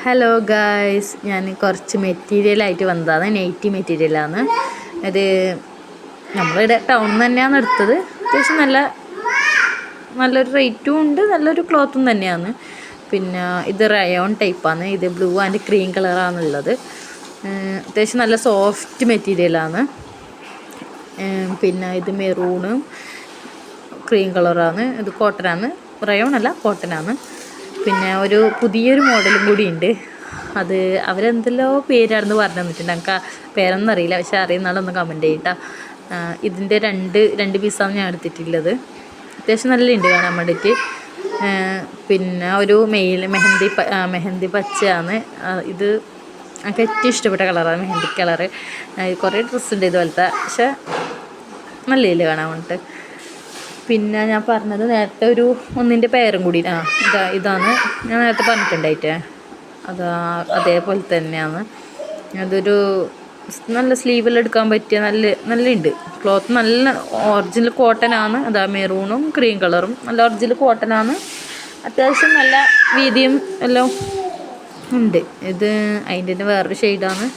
Hello guys, ഞാൻ കുറച്ച് മെറ്റീരിയലായിട്ട് വന്നതാണ്. നൈറ്റി മെറ്റീരിയലാണ് ഇത്. നമ്മളിവിടെ ടൗണിൽ തന്നെയാണ് എടുത്തത്. അത്യാവശ്യം നല്ലൊരു റേറ്റും ഉണ്ട്, നല്ലൊരു ക്ലോത്തും തന്നെയാണ്. പിന്നെ ഇത് റയോൺ ടൈപ്പാണ്. ഇത് ബ്ലൂ ആൻഡ് ക്രീം കളറാണുള്ളത്. അത്യാവശ്യം നല്ല സോഫ്റ്റ് മെറ്റീരിയലാണ്. പിന്നെ ഇത് മെറൂണും ക്രീം കളറാണ്. ഇത് കോട്ടനാണ്, റയോൺ അല്ല, കോട്ടനാണ്. പിന്നെ ഒരു പുതിയൊരു മോഡലും കൂടി ഉണ്ട്. അത് അവരെന്തെല്ലോ പേരാണെന്ന് പറഞ്ഞു തന്നിട്ടുണ്ട്. എനിക്ക് ആ പേരൊന്നും അറിയില്ല, പക്ഷെ അറിയുന്ന ആളൊന്ന് കമൻറ്റ് ചെയ്യട്ടാ. ഇതിൻ്റെ രണ്ട് പീസാണ് ഞാൻ എടുത്തിട്ടുള്ളത്. അത്യാവശ്യം നല്ല ഉണ്ട് കാണാൻ വേണ്ടിയിട്ട്. പിന്നെ ഒരു മെഹന്തി പച്ചയാണ് ഇത്. എനിക്ക് ഏറ്റവും ഇഷ്ടപ്പെട്ട കളറാണ് മെഹന്തി കളറ്. കുറേ ഡ്രസ്സുണ്ട് ഇതുപോലത്തെ, പക്ഷെ നല്ല കാണാൻ വേണ്ടിയിട്ട്. പിന്നെ ഞാൻ പറഞ്ഞത് നേരത്തെ ഒന്നിൻ്റെ പേരും കൂടി ഇതാണ് ഞാൻ നേരത്തെ പറഞ്ഞിട്ടുണ്ടായിട്ട്. അതേപോലെ തന്നെയാണ്. അതൊരു നല്ല സ്ലീവെല്ലാം എടുക്കാൻ പറ്റിയ നല്ല ഉണ്ട്. ക്ലോത്ത് നല്ല ഒറിജിനൽ കോട്ടനാണ്. മെറൂണും ക്രീം കളറും നല്ല ഒറിജിനൽ കോട്ടനാണ്. അത്യാവശ്യം നല്ല വീതിയും എല്ലാം ഉണ്ട്. ഇത് അതിൻ്റെ വേറൊരു ഷെയ്ഡാണ്.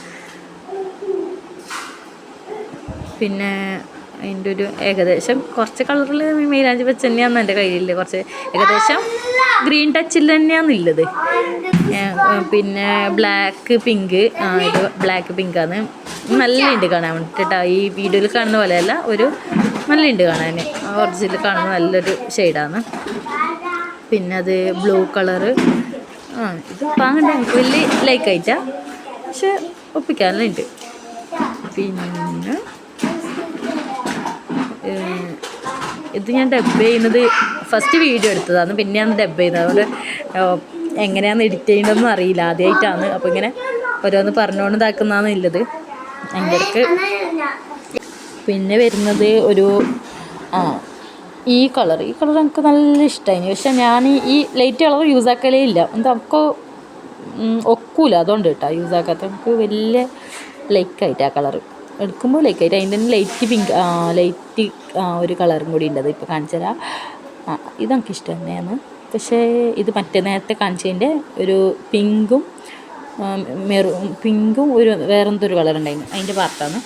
പിന്നെ അതിൻ്റെ ഒരു ഏകദേശം കുറച്ച് കളറിൽ മൈലാഞ്ചി വെച്ച് തന്നെയാണ് എൻ്റെ കയ്യിൽ. കുറച്ച് ഏകദേശം ഗ്രീൻ ടച്ചിൽ തന്നെയാണ് ഉള്ളത്. പിന്നെ ബ്ലാക്ക് പിങ്ക്, ഇത് ബ്ലാക്ക് പിങ്കാണ്. നല്ല ഉണ്ട് കാണാൻ വേണ്ടിയിട്ടാ. ഈ വീഡിയോയിൽ കാണുന്ന പോലെയല്ല, നല്ല ഉണ്ട് കാണാൻ. ഒറിജിനൽ കാണുന്ന നല്ലൊരു ഷെയ്ഡാണ്. പിന്നെ അത് ബ്ലൂ കളറ്. ഇത് വാങ്ങണ്ട, എനിക്ക് വലിയ ലൈക്കായിട്ടാ, പക്ഷെ ഒപ്പിക്കാനുണ്ട്. പിന്നെ ഇത് ഞാൻ ഡബ് ചെയ്യുന്നത് ഫസ്റ്റ് വീഡിയോ എടുത്തതാണ്, പിന്നെയാണ് ഡബ് ചെയ്യുന്നത്. അതുകൊണ്ട് എങ്ങനെയാണ് എഡിറ്റ് ചെയ്യേണ്ടതെന്നും അറിയില്ല, ആദ്യമായിട്ടാണ്. അപ്പോൾ ഇങ്ങനെ ഓരോന്ന് പറഞ്ഞുകൊണ്ട് ഇതാക്കുന്നതാണ് ഉള്ളത് എൻ്റെ അടുക്ക്. പിന്നെ വരുന്നത് ഈ കളർ എനിക്ക് നല്ല ഇഷ്ടമായി. പക്ഷെ ഞാൻ ഈ ലൈറ്റ് കളർ യൂസ് ആക്കലേ ഇല്ല. നമുക്ക് ഒക്കൂല, അതുകൊണ്ട് കേട്ടോ യൂസ് ആക്കാത്ത. നമുക്ക് വലിയ ലൈക്കായിട്ട് ആ കളർ എടുക്കുമ്പോൾ ലൈക്കായിട്ട്. അതിൻ്റെ തന്നെ ലൈറ്റ് പിങ്ക്, ഒരു കളറും കൂടി ഉണ്ട്. അത് ഇപ്പോൾ കാണിച്ചു തരാം. ഇതെനിക്ക് ഇഷ്ടം തന്നെയാണ്. പക്ഷേ ഇത് മറ്റേ നേരത്തെ കാണിച്ചതിൻ്റെ ഒരു പിങ്കും ഒരു വേറെന്തൊരു കളർ ഉണ്ടായിരുന്നു, അതിൻ്റെ പാർട്ടാണ്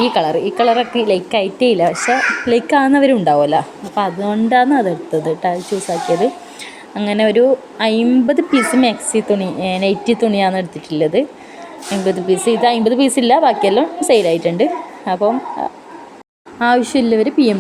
ഈ കളറൊക്കെ ലൈക്കായിട്ടേ ഇല്ല. പക്ഷേ ലൈക്കാകുന്നവരും ഉണ്ടാവുമല്ലോ, അപ്പോൾ അതുകൊണ്ടാണ് അതെടുത്തത് ചൂസ് ആക്കിയത്. അങ്ങനെ ഒരു 50 പീസ് നൈറ്റി തുണിയാണ് എടുത്തിട്ടുള്ളത്. 50 പീസ്. ഇത് 50 പീസില്ല, ബാക്കിയെല്ലാം സെയിലായിട്ടുണ്ട്. അപ്പം ആവശ്യമില്ലവർ PM